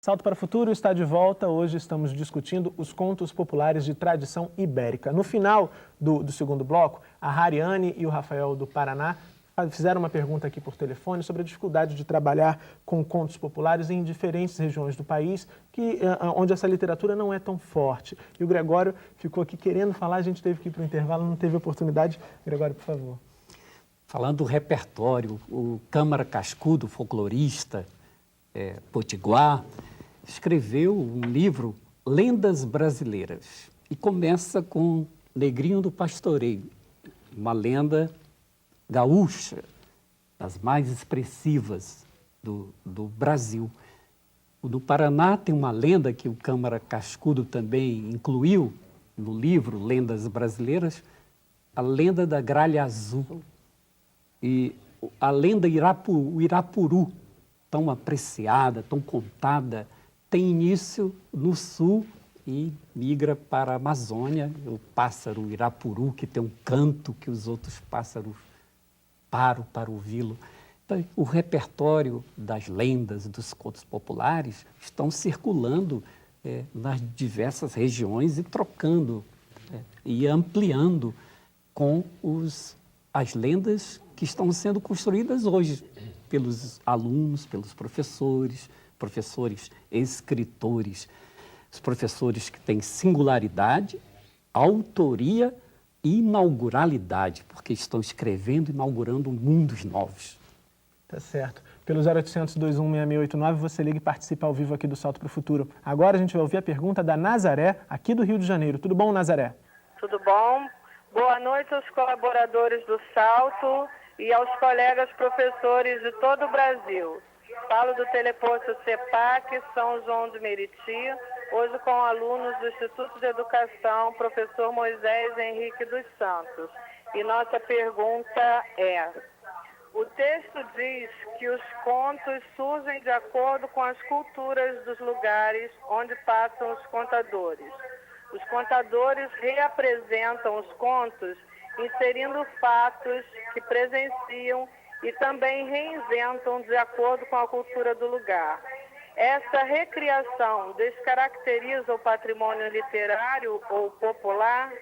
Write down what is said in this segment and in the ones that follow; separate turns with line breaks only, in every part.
Salto para o Futuro está de volta. Hoje estamos discutindo os contos populares de tradição ibérica. No final do segundo bloco, a Hariane e o Rafael do Paraná fizeram uma pergunta aqui por telefone sobre a dificuldade de trabalhar com contos populares em diferentes regiões do país, onde essa literatura não é tão forte. E o Gregório ficou aqui querendo falar, a gente teve que ir para o intervalo, não teve oportunidade. Gregório, por favor.
Falando do repertório, o Câmara Cascudo, folclorista, potiguar, escreveu um livro, Lendas Brasileiras, e começa com Negrinho do Pastoreio, uma lenda gaúcha, das mais expressivas do Brasil. No Paraná tem uma lenda que o Câmara Cascudo também incluiu no livro Lendas Brasileiras, a lenda da gralha azul. E a lenda Irapuru, tão apreciada, tão contada, tem início no sul e migra para a Amazônia. O pássaro Irapuru, que tem um canto que os outros pássaros param para ouvi-lo. Então, o repertório das lendas, dos contos populares, estão circulando nas diversas regiões e trocando e ampliando com as lendas que estão sendo construídas hoje pelos alunos, pelos professores escritores, os professores que têm singularidade, autoria e inauguralidade, porque estão escrevendo e inaugurando mundos novos.
Tá certo. Pelo 0800 21 6689, você liga e participa ao vivo aqui do Salto para o Futuro. Agora a gente vai ouvir a pergunta da Nazaré, aqui do Rio de Janeiro. Tudo bom, Nazaré?
Tudo bom. Boa noite aos colaboradores do Salto e aos colegas professores de todo o Brasil. Falo do teleposto CEPAC, São João do Meriti, hoje com alunos do Instituto de Educação, professor Moisés Henrique dos Santos. E nossa pergunta é: o texto diz que os contos surgem de acordo com as culturas dos lugares onde passam os contadores. Os contadores reapresentam os contos, inserindo fatos que presenciam e também reinventam de acordo com a cultura do lugar. Essa recriação descaracteriza o patrimônio literário ou popular?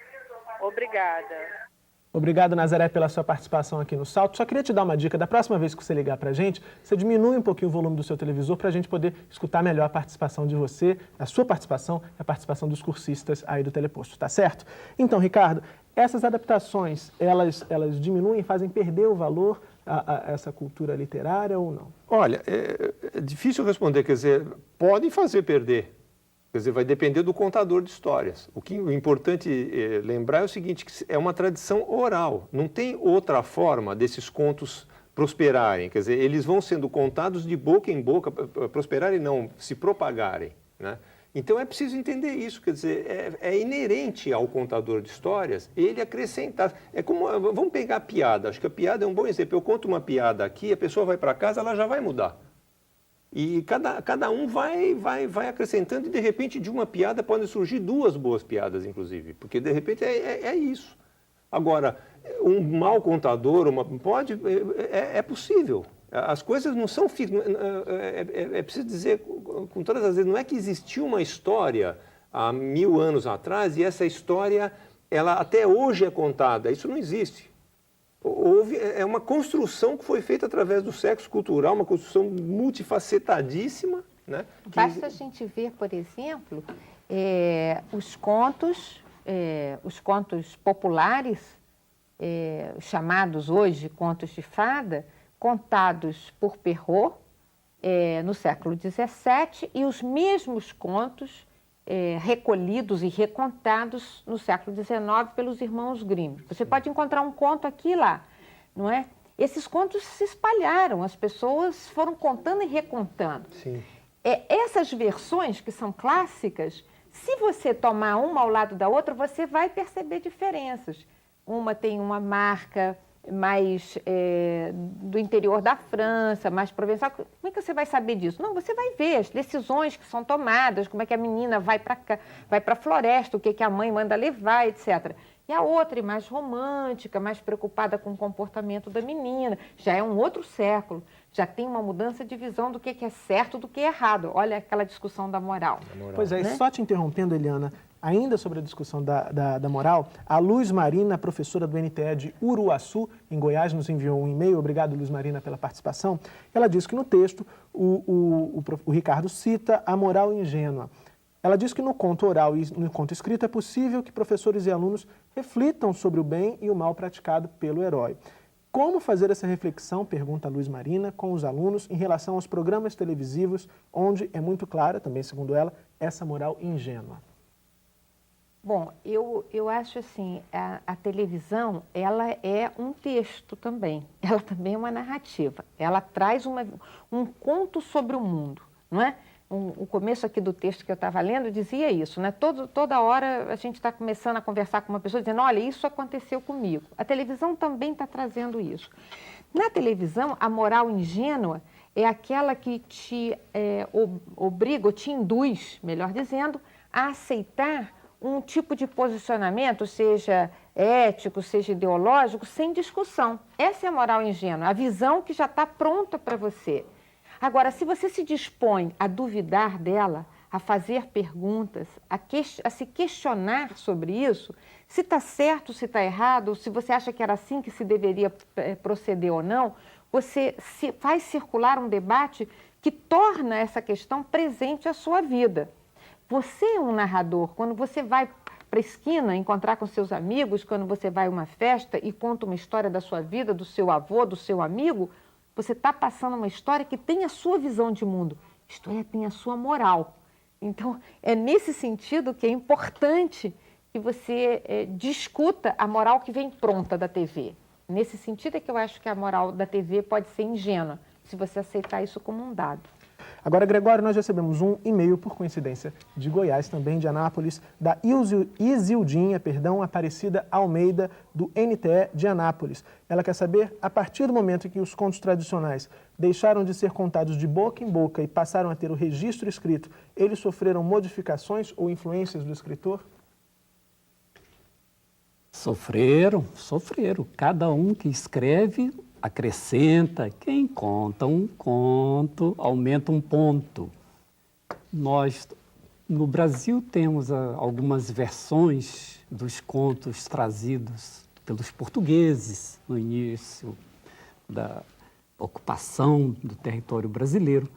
Obrigada.
Obrigado, Nazaré, pela sua participação aqui no Salto. Só queria te dar uma dica: da próxima vez que você ligar para a gente, você diminui um pouquinho o volume do seu televisor para a gente poder escutar melhor a participação de você, a sua participação e a participação dos cursistas aí do teleposto, tá certo? Então, Ricardo, essas adaptações, elas diminuem, fazem perder o valor a essa cultura literária ou não?
Olha, é difícil responder, quer dizer, podem fazer perder. Quer dizer, vai depender do contador de histórias. O importante lembrar é o seguinte, que é uma tradição oral. Não tem outra forma desses contos prosperarem. Quer dizer, eles vão sendo contados de boca em boca, prosperarem não, se propagarem, né? Então é preciso entender isso, quer dizer, é inerente ao contador de histórias ele acrescentar. É como, vamos pegar a piada, acho que a piada é um bom exemplo. Eu conto uma piada aqui, a pessoa vai para casa, ela já vai mudar. E cada um vai acrescentando e, de repente, de uma piada podem surgir duas boas piadas, inclusive. Porque, de repente, é isso. Agora, um mau contador, é possível. As coisas não são... É preciso dizer, com todas as vezes, não é que existiu uma história há 1000 anos atrás e essa história, ela até hoje é contada. Isso não existe. É uma construção que foi feita através do sexo cultural, uma construção multifacetadíssima, né?
Basta a gente ver, por exemplo, os contos populares, chamados hoje contos de fada, contados por Perrault no século XVII, e os mesmos contos recolhidos e recontados no século XIX pelos irmãos Grimm. Você pode encontrar um conto aqui e lá, não é? Esses contos se espalharam, as pessoas foram contando e recontando.
Sim.
Essas versões que são clássicas, se você tomar uma ao lado da outra, você vai perceber diferenças. Uma tem uma marca mais do interior da França, mais provençal. Como é que você vai saber disso? Não, você vai ver as decisões que são tomadas, como é que a menina vai para a floresta, o que a mãe manda levar, etc. E a outra é mais romântica, mais preocupada com o comportamento da menina. Já é um outro século, já tem uma mudança de visão do que é certo do que é errado. Olha aquela discussão da moral.
Pois é,
né?
só te interrompendo, Eliana, ainda sobre a discussão da moral, a Luz Marina, professora do NTE de Uruaçu, em Goiás, nos enviou um e-mail. Obrigado, Luz Marina, pela participação. Ela diz que no texto o Ricardo cita a moral ingênua. Ela diz que no conto oral e no conto escrito é possível que professores e alunos reflitam sobre o bem e o mal praticado pelo herói. Como fazer essa reflexão, pergunta a Luz Marina, com os alunos em relação aos programas televisivos, onde é muito clara, também segundo ela, essa moral ingênua?
Bom, eu acho assim, a televisão, ela é um texto também, ela também é uma narrativa, ela traz um conto sobre o mundo, não é? O começo aqui do texto que eu estava lendo dizia isso, né? Toda hora a gente está começando a conversar com uma pessoa dizendo, olha, isso aconteceu comigo. A televisão também está trazendo isso. Na televisão, a moral ingênua é aquela que te obriga, ou te induz, melhor dizendo, a aceitar um tipo de posicionamento, seja ético, seja ideológico, sem discussão. Essa é a moral ingênua, a visão que já está pronta para você. Agora, se você se dispõe a duvidar dela, a fazer perguntas, a se questionar sobre isso, se está certo, se está errado, se você acha que era assim que se deveria proceder ou não, você faz circular um debate que torna essa questão presente à sua vida. Você é um narrador. Quando você vai para a esquina encontrar com seus amigos, quando você vai a uma festa e conta uma história da sua vida, do seu avô, do seu amigo, você está passando uma história que tem a sua visão de mundo, isto é, tem a sua moral. Então, é nesse sentido que é importante que você discuta a moral que vem pronta da TV. Nesse sentido é que eu acho que a moral da TV pode ser ingênua, se você aceitar isso como um dado.
Agora, Gregório, nós recebemos um e-mail, por coincidência, de Goiás, também de Anápolis, da Isildinha, Aparecida Almeida, do NTE de Anápolis. Ela quer saber, a partir do momento em que os contos tradicionais deixaram de ser contados de boca em boca e passaram a ter o registro escrito, eles sofreram modificações ou influências do escritor?
Sofreram. Cada um que escreve acrescenta, quem conta um conto aumenta um ponto. Nós, no Brasil, temos algumas versões dos contos trazidos pelos portugueses no início da ocupação do território brasileiro.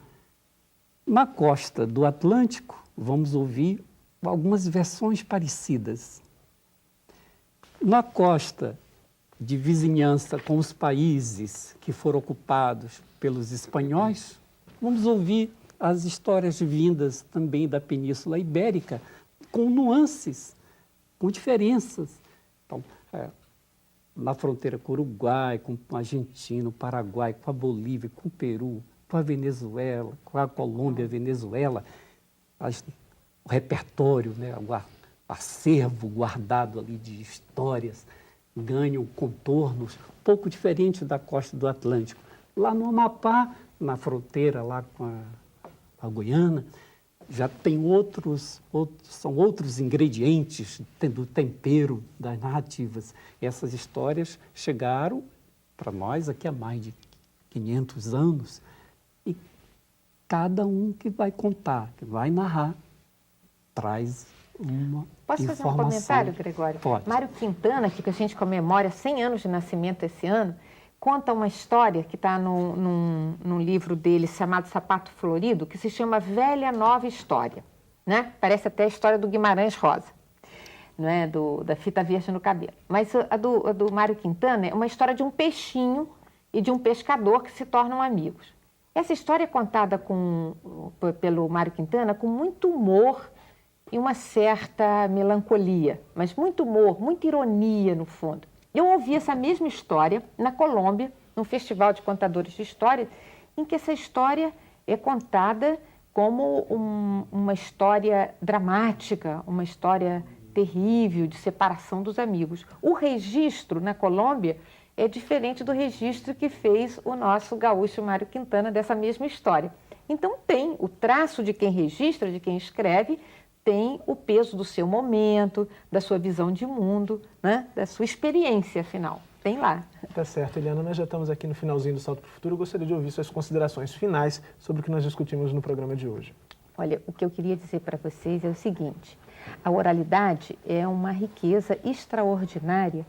Na costa do Atlântico, vamos ouvir algumas versões parecidas. Na costa de vizinhança com os países que foram ocupados pelos espanhóis, vamos ouvir as histórias vindas também da Península Ibérica, com nuances, com diferenças. Então, na fronteira com o Uruguai, com a Argentina, o Paraguai, com a Bolívia, com o Peru, com a Venezuela, com a Colômbia, a Venezuela, o repertório, né, o acervo guardado ali de histórias, ganham contornos um pouco diferentes da costa do Atlântico. Lá no Amapá, na fronteira lá com a Guiana, já tem são outros ingredientes do tempero das narrativas. Essas histórias chegaram para nós aqui há mais de 500 anos e cada um que vai contar, que vai narrar, traz uma
Posso
informação.
fazer um comentário, Gregório?
Pode.
Mário Quintana, que a gente comemora 100 anos de nascimento esse ano, conta uma história que está num livro dele chamado Sapato Florido, que se chama Velha Nova História. Né? Parece até a história do Guimarães Rosa, não é? Da fita verde no cabelo. Mas a do Mário Quintana é uma história de um peixinho e de um pescador que se tornam amigos. Essa história é contada pelo Mário Quintana com muito humor e uma certa melancolia, mas muito humor, muita ironia no fundo. Eu ouvi essa mesma história na Colômbia, num festival de contadores de história, em que essa história é contada como uma história dramática, uma história terrível de separação dos amigos. O registro na Colômbia é diferente do registro que fez o nosso gaúcho Mário Quintana dessa mesma história. Então tem o traço de quem registra, de quem escreve, tem o peso do seu momento, da sua visão de mundo, né? Da sua experiência, afinal. Tem lá.
Tá certo, Eliana. Nós já estamos aqui no finalzinho do Salto para o Futuro. Eu gostaria de ouvir suas considerações finais sobre o que nós discutimos no programa de hoje.
Olha, o que eu queria dizer para vocês é o seguinte: a oralidade é uma riqueza extraordinária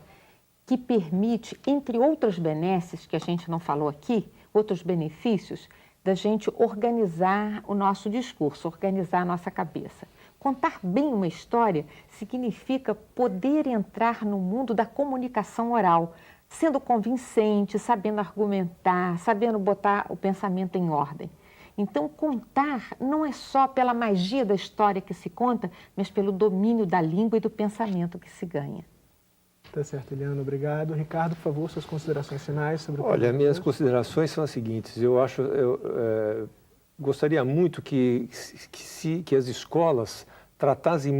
que permite, entre outras benesses que a gente não falou aqui, outros benefícios, da gente organizar o nosso discurso, organizar a nossa cabeça. Contar bem uma história significa poder entrar no mundo da comunicação oral, sendo convincente, sabendo argumentar, sabendo botar o pensamento em ordem. Então, contar não é só pela magia da história que se conta, mas pelo domínio da língua e do pensamento que se ganha.
Tá certo, Eliana. Obrigado. Ricardo, por favor, suas considerações finais sobre o
Olha, minhas considerações são as seguintes. Eu gostaria muito que as escolas tratassem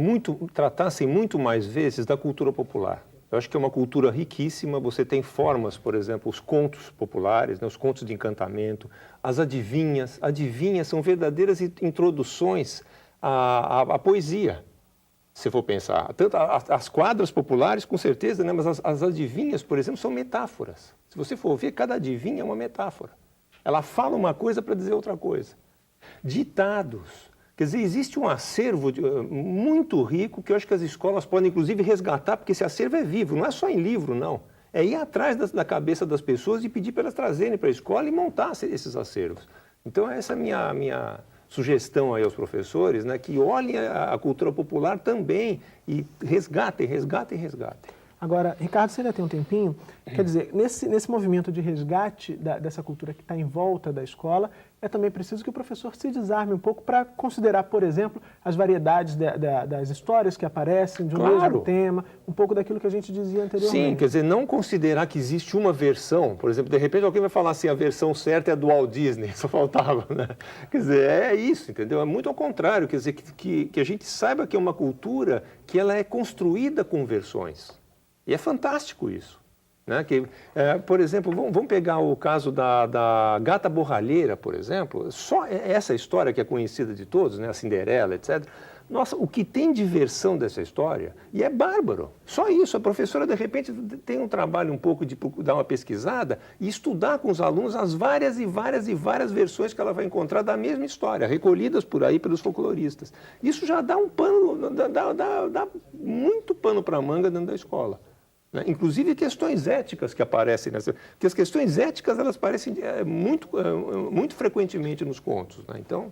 muito mais vezes da cultura popular. Eu acho que é uma cultura riquíssima. Você tem formas, por exemplo, os contos populares, né, os contos de encantamento, as adivinhas. Adivinhas são verdadeiras introduções à poesia, se for pensar. Tanto as quadras populares, com certeza, né, mas as adivinhas, por exemplo, são metáforas. Se você for ver, cada adivinha é uma metáfora. Ela fala uma coisa para dizer outra coisa. Ditados. Quer dizer, existe um acervo muito rico que eu acho que as escolas podem, inclusive, resgatar, porque esse acervo é vivo, não é só em livro, não. É ir atrás da cabeça das pessoas e pedir para elas trazerem para a escola e montar esses acervos. Então, essa é a minha sugestão aí aos professores, né, que olhem a cultura popular também e resgatem.
Agora, Ricardo, você ainda tem um tempinho? Quer dizer, nesse movimento de resgate dessa cultura que está em volta da escola, é também preciso que o professor se desarme um pouco para considerar, por exemplo, as variedades das histórias que aparecem de um mesmo tema, um pouco daquilo que a gente dizia anteriormente.
Sim, quer dizer, não considerar que existe uma versão, por exemplo, de repente alguém vai falar assim, a versão certa é a do Walt Disney, só faltava, né? Quer dizer, é isso, entendeu? É muito ao contrário, quer dizer, que a gente saiba que é uma cultura que ela é construída com versões. E é fantástico isso. Né? Por exemplo, vamos pegar o caso da gata borralheira, por exemplo. Só essa história que é conhecida de todos, né? A Cinderela, etc. Nossa, o que tem de versão dessa história, e é bárbaro. Só isso, a professora, de repente, tem um trabalho um pouco de dar uma pesquisada e estudar com os alunos as várias versões que ela vai encontrar da mesma história, recolhidas por aí pelos folcloristas. Isso já dá um pano, dá muito pano para a manga dentro da escola. Né? Inclusive questões éticas que aparecem nessa... Porque as questões éticas, elas aparecem muito frequentemente nos contos. Né? Então...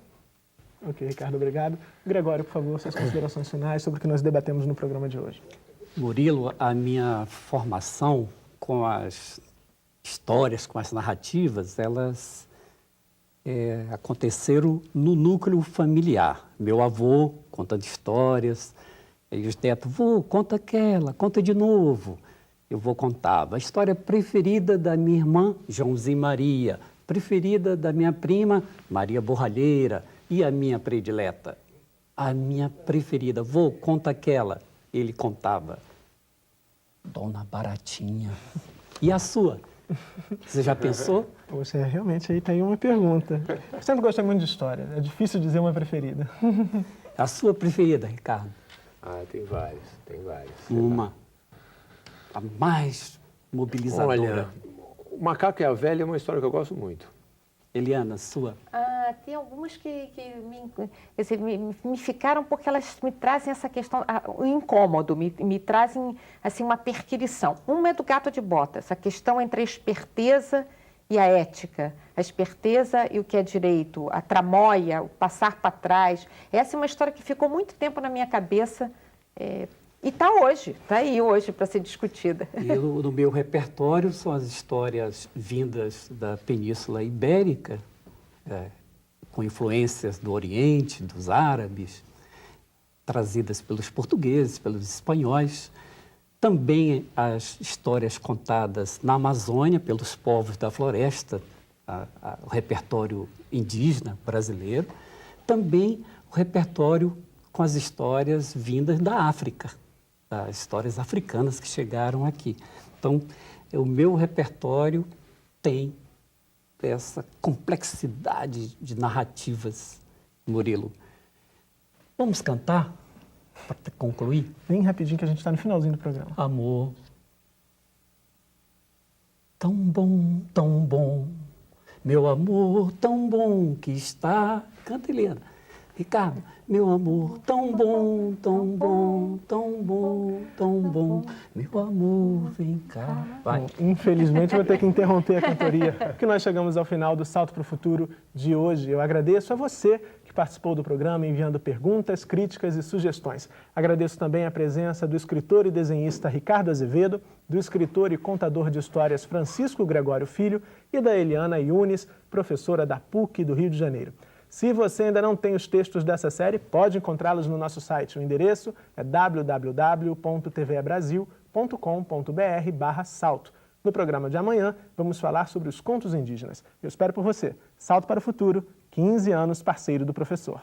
Ok, Ricardo, obrigado. Gregório, por favor, suas considerações finais sobre o que nós debatemos no programa de hoje.
Murilo, a minha formação com as histórias, com as narrativas, elas aconteceram no núcleo familiar. Meu avô contando histórias, e os netos, vô, conta aquela, conta de novo. Eu contava. A história preferida da minha irmã, Joãozinho Maria, preferida da minha prima, Maria Borralheira, e a minha predileta, a minha preferida, vô, conta aquela. Ele contava, Dona Baratinha. E a sua? Você já pensou?
Poxa, realmente aí tem uma pergunta. Eu sempre gostei muito de história, é difícil dizer uma preferida.
A sua preferida, Ricardo?
Tem várias.
Uma. A mais mobilizadora.
Olha, O Macaco e a Velha é uma história que eu gosto muito.
Eliana, sua?
Tem algumas que me ficaram porque elas me trazem essa questão, o incômodo, me trazem assim, uma perquirição. Uma é do Gato de Botas, a questão entre a esperteza e a ética, a esperteza e o que é direito, a tramóia, o passar para trás. Essa é uma história que ficou muito tempo na minha cabeça e está aí hoje para ser discutida.
E no meu repertório são as histórias vindas da Península Ibérica, com influências do Oriente, dos árabes, trazidas pelos portugueses, pelos espanhóis. Também as histórias contadas na Amazônia pelos povos da floresta, o repertório indígena brasileiro. Também o repertório com as histórias vindas da África, as histórias africanas que chegaram aqui. Então, o meu repertório tem essa complexidade de narrativas, Murilo. Vamos cantar? para concluir.
Bem rapidinho que a gente está no finalzinho do programa.
Amor, tão bom, meu amor tão bom que está... Canta, Helena. Ricardo, meu amor tão bom, meu amor, vem cá. Vai.
Bom, infelizmente, eu vou ter que interromper a cantoria, porque nós chegamos ao final do Salto para o Futuro de hoje. Eu agradeço a você que participou do programa, enviando perguntas, críticas e sugestões. Agradeço também a presença do escritor e desenhista Ricardo Azevedo, do escritor e contador de histórias Francisco Gregório Filho e da Eliana Yunes, professora da PUC do Rio de Janeiro. Se você ainda não tem os textos dessa série, pode encontrá-los no nosso site. O endereço é www.tvebrasil.com.br/salto. No programa de amanhã, vamos falar sobre os contos indígenas. Eu espero por você. Salto para o Futuro, 15 anos parceiro do professor.